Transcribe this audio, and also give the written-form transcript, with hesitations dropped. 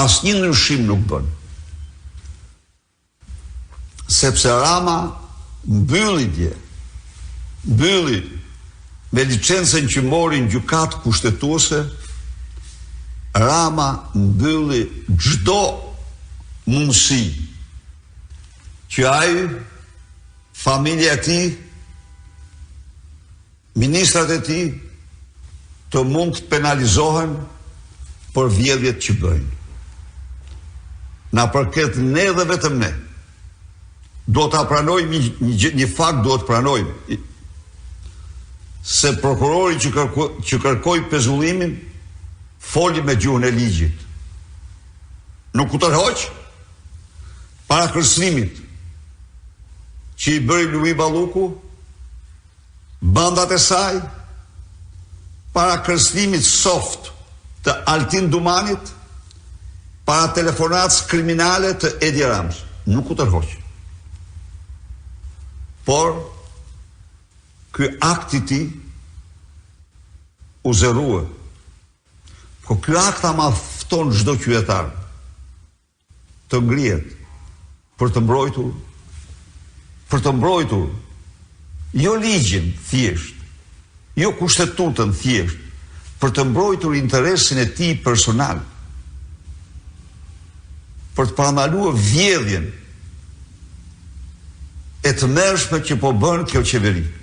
asnjë ndryshim nuk bën. Sepse Rama mbylli me licencën që mori në gjykatë kushtetuese, Rama mbylli çdo mundësi që ai, familja e tij, ministrat e tij të mund të penalizohen për vjedhjet që bëjnë. Na përket ne dhe vetëm ne. Do ta pranojmë një fakt, do të pranojmë se prokurori që kërkoi pezullimin foli me gjuhën e ligjit. Nuk u tërhoq para kërcënimit që i bëri Luis Balluku, bandat e saj, para kërcënimit soft të Altin Dumanit, para telefonatës kriminale të Edi Rams. Nuk u tërhoq. Por ky akt i tij u zerua. Po ky akt ama fton çdo qytetar të ngrihet për të mbrojtur jo ligjin thjesht, jo kushtetutën thjesht, për të mbrojtur interesin e tij personal, për të parandaluar vjedhjen e të mërshme që po bën kjo qeveri.